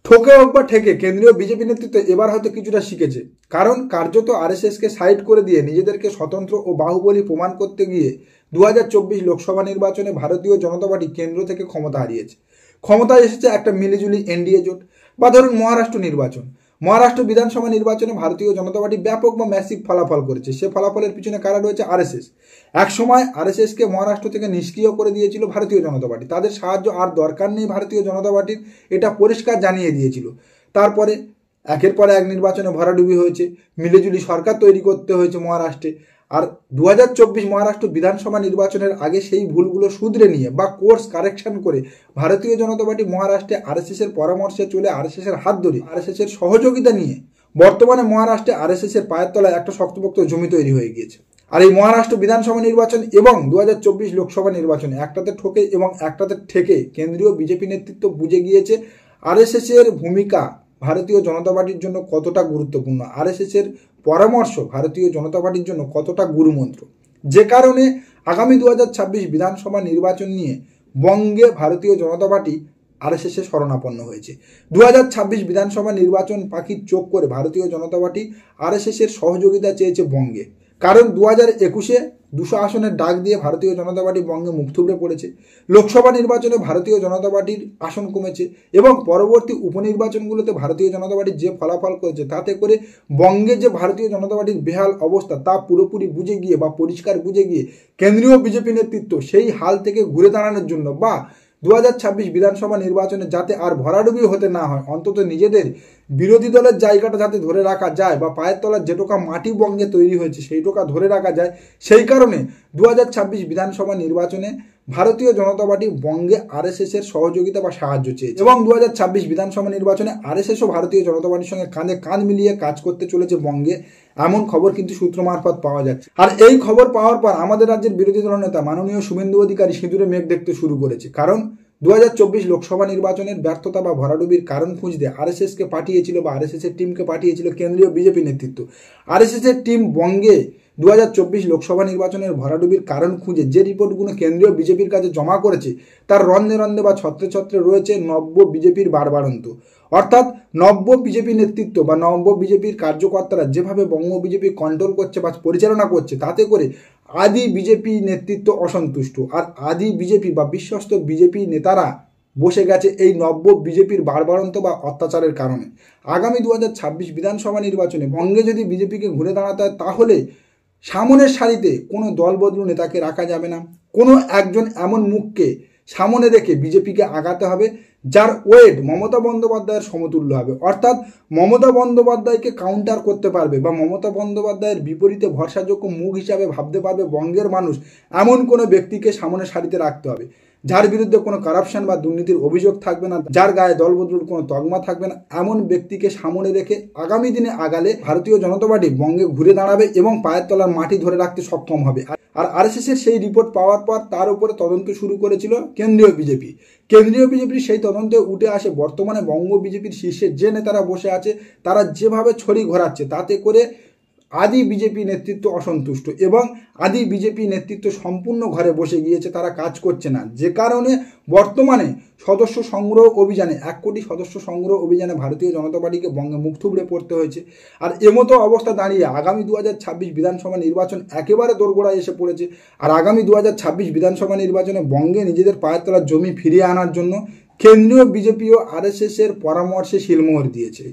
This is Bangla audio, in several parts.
ঠোকে হোক বা ঠেকে কেন্দ্রীয় বিজেপি নেতৃত্ব এবার হয়তো কিছুটা শিখেছে, কারণ কার্যত আরএসএসকে সাইড করে দিয়ে নিজেদেরকে স্বতন্ত্র ও বাহুবলী প্রমাণ করতে গিয়ে 2024 লোকসভা নির্বাচনে ভারতীয় জনতা পার্টি কেন্দ্র থেকে ক্ষমতা হারিয়েছে। ক্ষমতায় এসেছে একটা মিলিজুলি এনডিএ জোট। বা ধরুন মহারাষ্ট্র নির্বাচন, মহারাষ্ট্র বিধানসভা নির্বাচনে ভারতীয় জনতা পার্টি ব্যাপক বা ম্যাসিভ ফলাফল করেছে। সে ফলাফলের পিছনে কারা রয়েছে? আরএসএস। এক সময় আরএসএসকে মহারাষ্ট্র থেকে নিষ্ক্রিয় করে দিয়েছিল ভারতীয় জনতা পার্টি। তাদের সাহায্য আর দরকার নেই ভারতীয় জনতা পার্টির, এটা পরিষ্কার জানিয়ে দিয়েছিল। তারপরে একের পর এক নির্বাচনে ভরাডুবি হয়েছে, মিলেজুলি সরকার তৈরি করতে হয়েছে মহারাষ্ট্রে। আর 2024 মহারাষ্ট্র বিধানসভা নির্বাচনের আগে সেই ভুলগুলো শুধরে নিয়ে বা কোর্স কারেকশন করে ভারতীয় জনতা পার্টি মহারাষ্ট্রে আরএসএস এর পরামর্শে চলে, আরএসএস এর হাত ধরে, আরএসএস এর সহযোগিতা নিয়ে বর্তমানে মহারাষ্ট্রে আরএসএস এর পায়ের তলায় একটা শক্তপোক্ত জমি তৈরি হয়ে গিয়েছে। আর এই মহারাষ্ট্র বিধানসভা নির্বাচন এবং 2024 লোকসভা নির্বাচনে একটাতে ঠকে এবং একটাতে ঠেকে কেন্দ্রীয় বিজেপি নেতৃত্ব বুঝে গিয়েছে আরএসএস এর ভূমিকা ভারতীয় জনতা পার্টির জন্য কতটা গুরুত্বপূর্ণ, আরএসএস এর পরামর্শ ভারতীয় জনতা পার্টির জন্য কতটা গুরুমন্ত্র। যে কারণে আগামী 2026 বিধানসভা নির্বাচন নিয়ে বঙ্গে ভারতীয় জনতা পার্টি আরএসএস এর শরণাপন্ন হয়েছে। 2026 বিধানসভা নির্বাচন পাখির চোখ করে ভারতীয় জনতা পার্টি আরএসএস এর সহযোগিতা চেয়েছে বঙ্গে, কারণ 2021-এ 200 আসনের ডাক দিয়ে ভারতীয় জনতা পার্টি বঙ্গে মুখ থুবড়ে পড়েছে। লোকসভা নির্বাচনে ভারতীয় জনতা পার্টির আসন কমেছে এবং পরবর্তী উপনির্বাচনগুলোতে ভারতীয় জনতা পার্টি যে ফলাফল করেছে তাতে করে বঙ্গে যে ভারতীয় জনতা পার্টির বেহাল অবস্থা তা পুরোপুরি বুঝে গিয়ে বা পরিষ্কার বুঝে গিয়ে কেন্দ্রীয় বিজেপি নেতৃত্ব সেই হাল থেকে ঘুরে দাঁড়ানোর জন্য বা 2026 বিধানসভা নির্বাচনে যাতে আর ভরাডুবি হতে না হয়, অন্তত নিজেদের বিরোধী দলের জায়গাটা যাতে ধরে রাখা যায় বা পায়ের তলার যে টোকা মাটি বঙ্গে তৈরি হয়েছে সেই টোকা ধরে রাখা যায়, সেই কারণে 2026 বিধানসভা নির্বাচনে ভারতীয় জনতা পার্টি বঙ্গে আরএসএস এর সহযোগিতা বা সাহায্য চেয়েছে এবং 2026 বিধানসভা নির্বাচনে আরএসএসও ভারতীয় জনতা পার্টির সঙ্গে কাঁধে কাঁধ মিলিয়ে কাজ করতে চলেছে বঙ্গে, এমন খবর কিন্তু সূত্র মারফত পাওয়া যাচ্ছে। আর এই খবর পাওয়ার পর আমাদের রাজ্যের বিরোধী দলনেতা মাননীয় শুভেন্দু অধিকারী সিঁদুরে মেঘ দেখতে শুরু করেছে, কারণ 2024 লোকসভা নির্বাচনের ব্যর্থতা বা ভরাডুবির কারণ খুঁজতে আরএসএসকে পাঠিয়েছিল বা আরএসএস এর টিমকে পাঠিয়েছিল কেন্দ্রীয় বিজেপি নেতৃত্ব। আরএসএস এর টিম বঙ্গে 2024 লোকসভা নির্বাচনের ভরাডুবির কারণ খুঁজে যে রিপোর্টগুলো কেন্দ্রীয় বিজেপির কাছে জমা করেছে তার রন্ধে রন্ধে বা ছত্রে ছত্রে রয়েছে নব্য বিজেপির বারবারন্ত। অর্থাৎ নব্য বিজেপি নেতৃত্ব বা নব্য বিজেপির কার্যকর্তারা যেভাবে বঙ্গ বিজেপি কন্ট্রোল করছে বা পরিচালনা করছে তাতে করে আদি বিজেপি নেতৃত্ব অসন্তুষ্ট। আর আদি বিজেপি বা বিশ্বস্ত বিজেপি নেতারা বসে গেছে এই নব্য বিজেপির বারবারন্ত বা অত্যাচারের কারণে। আগামী 2026 বিধানসভা নির্বাচনে বঙ্গে যদি বিজেপিকে ঘুরে দাঁড়াতে হয় তাহলে সামনের সারিতে কোনো দলবদলু নেতাকে রাখা যাবে না। কোনো একজন এমন মুখকে সামনে রেখে বিজেপিকে আগাতে হবে যার ওয়েট মমতা বন্দ্যোপাধ্যায়ের সমতুল্য হবে। অর্থাৎ মমতা বন্দ্যোপাধ্যায়কে কাউন্টার করতে পারবে বা মমতা বন্দ্যোপাধ্যায়ের বিপরীতে ভরসাযোগ্য মুখ হিসাবে ভাবতে পারবে বঙ্গের মানুষ, এমন কোনো ব্যক্তিকে সামনে সারিতে রাখতে হবে যার বিরুদ্ধে কোনো কারাপশন বা দুর্নীতির অভিযোগ থাকবে না, যার গায়ে দলবদলুর কোনো তকমা থাকবে না। এমন ব্যক্তিকে সামনে রেখে আগামী দিনে আগালে ভারতীয় জনতা পার্টি বঙ্গে ঘুরে দাঁড়াবে এবং পায়ের তলার মাটি ধরে রাখতে সক্ষম হবে। আর আরএসএস এর সেই রিপোর্ট পাওয়ার পর তার উপরে তদন্ত শুরু করেছিল কেন্দ্রীয় বিজেপি। কেন্দ্রীয় বিজেপির সেই তদন্তে উঠে আসে বর্তমানে বঙ্গ বিজেপির শীর্ষে যে নেতারা বসে আছে তারা যেভাবে ছড়ি ঘোরাচ্ছে তাতে করে আদি বিজেপি নেতৃত্ব অসন্তুষ্ট এবং আদি বিজেপি নেতৃত্ব সম্পূর্ণ ঘরে বসে গিয়েছে, তারা কাজ করছে না। যে কারণে বর্তমানে সদস্য সংগ্রহ অভিযানে 1 কোটি সদস্য সংগ্রহ অভিযানে ভারতীয় জনতা পার্টিকে বঙ্গে মুখ থুবড়ে পড়তে হয়েছে। আর এমতো অবস্থা দাঁড়িয়ে আগামী 2026 বিধানসভা নির্বাচন একেবারে দোরগোড়ায় এসে পড়েছে। আর আগামী 2026 বিধানসভা নির্বাচনে বঙ্গে নিজেদের পায়ের তলার জমি ফিরিয়ে আনার জন্য কেন্দ্রীয় বিজেপি ও আরএসএস এর পরামর্শে শিলমোহর দিয়েছে।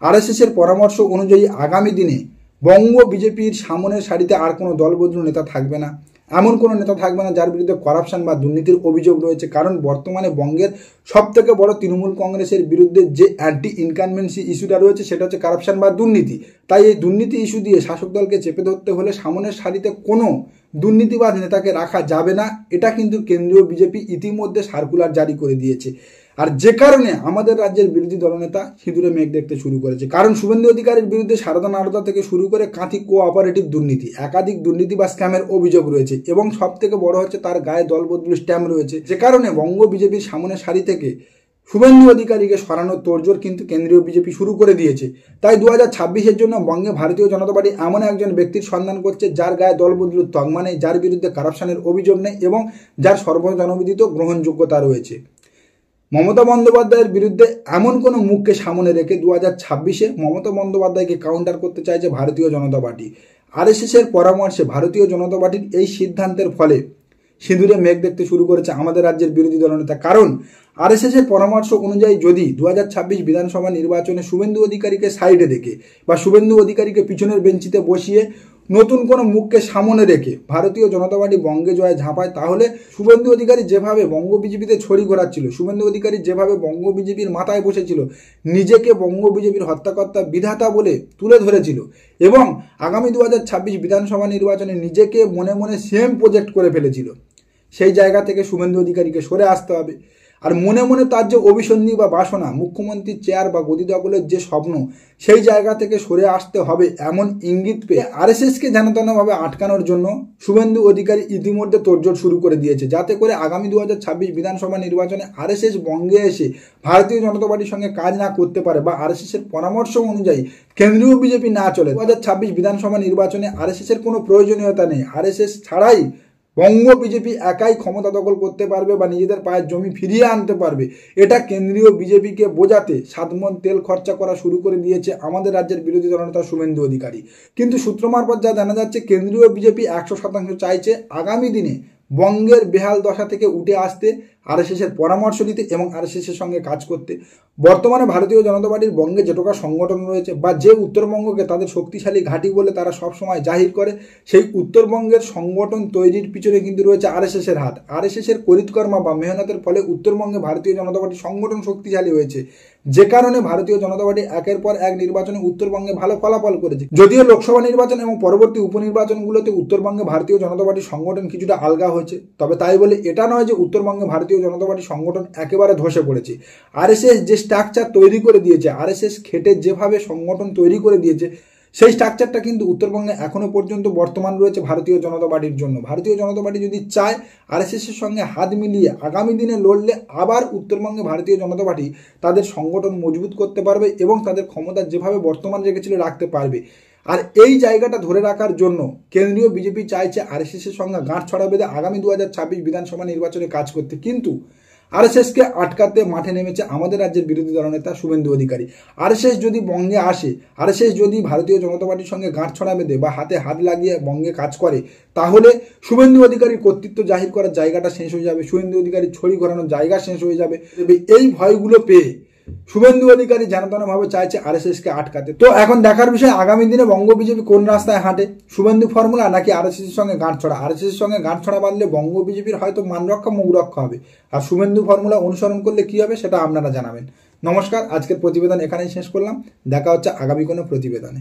আরএসএস এর পরামর্শ অনুযায়ী আগামী দিনে বঙ্গ বিজেপির সামনের সারিতে আর কোনো দলবদলু নেতা থাকবে না, এমন কোনো নেতা থাকবে না যার বিরুদ্ধে করাপশন বা দুর্নীতির অভিযোগ রয়েছে। কারণ বর্তমানে বঙ্গের সবথেকে বড় তৃণমূল কংগ্রেসের বিরুদ্ধে যে অ্যান্টি ইনকামবেন্সি ইস্যুটা রয়েছে সেটা হচ্ছে করাপশন বা দুর্নীতি। তাই এই দুর্নীতি ইস্যু দিয়ে শাসক দলকে চেপে ধরতে হলে সামনের সারিতে কোনো দুর্নীতিবাদ নেতাকে রাখা যাবে না, এটা কিন্তু কেন্দ্রীয় বিজেপি ইতিমধ্যে সার্কুলার জারি করে দিয়েছে। আর যে কারণে আমাদের রাজ্যের বিরোধী দলনেতা সিঁদুরে মেঘ দেখতে শুরু করেছে, কারণ শুভেন্দু অধিকারীর বিরুদ্ধে সারদা নারদা থেকে শুরু করে কাঁথি কোঅপারেটিভ দুর্নীতি, একাধিক দুর্নীতি বা স্ক্যামের অভিযোগ রয়েছে এবং সব থেকে বড় হচ্ছে তার গায়ে দলবদলু স্ট্যাম্প রয়েছে। যে কারণে বঙ্গ বিজেপির সামনের সারি থেকে শুভেন্দু অধিকারীকে সরানোর তোড়জোড় কিন্তু কেন্দ্রীয় বিজেপি শুরু করে দিয়েছে। তাই 2026-এর জন্য বঙ্গে ভারতীয় জনতা পার্টি এমন একজন ব্যক্তির সন্ধান করছে যার গায়ে দলবদলুর তকমা নেই, যার বিরুদ্ধে কারাপশনের অভিযোগ নেই এবং যার সর্বজনবিদিত গ্রহণযোগ্যতা রয়েছে। মমতা বন্দ্যোপাধ্যায়ের বিরুদ্ধে এমন কোনো মুখকে সামনে রেখে 2026-এ মমতা বন্দ্যোপাধ্যায়কে কাউন্টার করতে চাইছে ভারতীয় জনতা পার্টি। আরএসএসের পরামর্শে ভারতীয় জনতা পার্টির এই সিদ্ধান্তের ফলে সিঁদুরে মেঘ দেখতে শুরু করেছে আমাদের রাজ্যের বিরোধী দলনেতা। কারণ আরএসএসের পরামর্শ অনুযায়ী যদি 2026 বিধানসভা নির্বাচনে শুভেন্দু অধিকারীকে সাইডে রেখে বা শুভেন্দু অধিকারীকে পিছনের বেঞ্চিতে বসিয়ে নতুন কোনো মুখকে সামনে রেখে ভারতীয় জনতা পার্টি বঙ্গে জয়ে ঝাঁপায়, তাহলে শুভেন্দু অধিকারী যেভাবে বঙ্গ বিজেপিতে ছড়ি ঘোরাচ্ছিল, শুভেন্দু অধিকারী যেভাবে বঙ্গ বিজেপির মাথায় বসেছিল, নিজেকে বঙ্গ বিজেপির হত্যাকর্তা বিধাতা বলে তুলে ধরেছিল এবং আগামী 2026 বিধানসভা নির্বাচনে নিজেকে মনে মনে সেম প্রজেক্ট করে ফেলেছিল, সেই জায়গা থেকে শুভেন্দু অধিকারীকে সরে আসতে হবে। আর মনে মনে তার যে অভিসন্ধি বা বাসনা, মুখ্যমন্ত্রীর চেয়ার বা গদি দখলের যে স্বপ্ন, সেই জায়গা থেকে সরে আসতে হবে এমন ইঙ্গিত পেয়ে আরএসএসকে যেনতেনভাবে আটকানোর জন্য শুভেন্দু অধিকারী ইতিমধ্যে তোড়জোড় শুরু করে দিয়েছে, যাতে করে আগামী 2026 বিধানসভা নির্বাচনে আরএসএস বঙ্গে এসে ভারতীয় জনতা পার্টির সঙ্গে কাজ না করতে পারে বা আরএসএসের পরামর্শ অনুযায়ী কেন্দ্রীয় বিজেপি না চলে। 2026 বিধানসভা নির্বাচনে আরএসএসের কোনো প্রয়োজনীয়তা নেই। আরএসএস ছাড়াই বঙ্গ বিজেপি একাই ক্ষমতা দখল করতে পারবে বা নিজেদের পায়ের জমি ফিরিয়ে আনতে পারবে। এটা কেন্দ্রীয় বিজেপিকে বোঝাতে সাতমন তেল খরচা করা শুরু করে দিয়েছে আমাদের রাজ্যের বিরোধী দলনেতা শুভেন্দু অধিকারী। কিন্তু সূত্র মারফত যা জানা যাচ্ছে, কেন্দ্রীয় বিজেপি 100% চাইছে আগামী দিনে বঙ্গের বেহাল দশা থেকে উঠে আসতে, আরএসএসের পরামর্শ দিতে এবং আরএসএসের সঙ্গে কাজ করতে। বর্তমানে ভারতীয় জনতা পার্টির বঙ্গে যেটুকু সংগঠন রয়েছে বা যে উত্তরবঙ্গকে তাদের শক্তিশালী ঘাঁটি বলে তারা সবসময় জাহির করে, সেই উত্তরবঙ্গের সংগঠন তৈরির পিছনে কিন্তু রয়েছে আরএসএসের হাত। আরএসএসের করিতকর্মা বা মেহনতের ফলে উত্তরবঙ্গে ভারতীয় জনতা পার্টির সংগঠন শক্তিশালী হয়েছে, যে কারণে ভারতীয় জনতা পার্টি একের পর এক নির্বাচনে উত্তরবঙ্গে ভালো ফলাফল করেছে। যদিও লোকসভা নির্বাচন এবং পরবর্তী উপনির্বাচনগুলোতে উত্তরবঙ্গে ভারতীয় জনতা পার্টির সংগঠন কিছুটা আলগা হয়েছে, তবে তাই বলে এটা নয় যে উত্তরবঙ্গে ভারতীয় জনতা পার্টির সংগঠন একেবারে ধসে পড়েছে। আরএসএস যে স্ট্রাকচার তৈরি করে দিয়েছে, আরএসএস খেটে যেভাবে সংগঠন তৈরি করে দিয়েছে, সেই স্ট্রাকচারটা কিন্তু উত্তরবঙ্গে এখনো পর্যন্ত বর্তমান রয়েছে ভারতীয় জনতা পার্টির জন্য। ভারতীয় জনতা পার্টি যদি চায় আরএসএসের সঙ্গে হাত মিলিয়ে আগামী দিনে লড়লে আবার উত্তরবঙ্গে ভারতীয় জনতা পার্টি তাদের সংগঠন মজবুত করতে পারবে এবং তাদের ক্ষমতা যেভাবে বর্তমান রেখেছিল রাখতে পারবে। আর এই জায়গাটা ধরে রাখার জন্য কেন্দ্রীয় বিজেপি চাইছে আরএসএসের সঙ্গে গাঁট ছড়া বেঁধে আগামী 2026 বিধানসভা নির্বাচনে কাজ করতে। কিন্তু আরএসএসকে আটকাতে মাঠে নেমেছে আমাদের রাজ্যের বিরোধী দলনেতা শুভেন্দু অধিকারী। আরএসএস যদি বঙ্গে আসে, আরএসএস যদি ভারতীয় জনতা পার্টির সঙ্গে গাঁট ছড়া বেঁধে বা হাতে হাত লাগিয়ে বঙ্গে কাজ করে, তাহলে শুভেন্দু অধিকারীর কর্তৃত্ব জাহির করার জায়গাটা শেষ হয়ে যাবে, শুভেন্দু অধিকারীর ছড়ি ঘোরানোর জায়গা শেষ হয়ে যাবে। এই ভয়গুলো পেয়ে শুভেন্দু অধিকারী যেনতেনভাবে চাইছে আরএসএসকে আটকাতে। তো এখন দেখার বিষয় আগামী দিনে বঙ্গ বিজেপি কোন রাস্তায় হাঁটে, শুভেন্দু ফর্মুলা নাকি আরএসএসের সঙ্গে গাঁট ছড়া। আরএসএসের সঙ্গে গাঁট ছড়া বাঁধলে বঙ্গ বিজেপির হয়তো মানরক্ষা মুখ রক্ষা হবে, আর শুভেন্দু ফর্মুলা অনুসরণ করলে কি হবে সেটা আপনারা জানাবেন। নমস্কার, আজকের প্রতিবেদন এখানেই শেষ করলাম। দেখা হচ্ছে আগামী কোনো প্রতিবেদনে।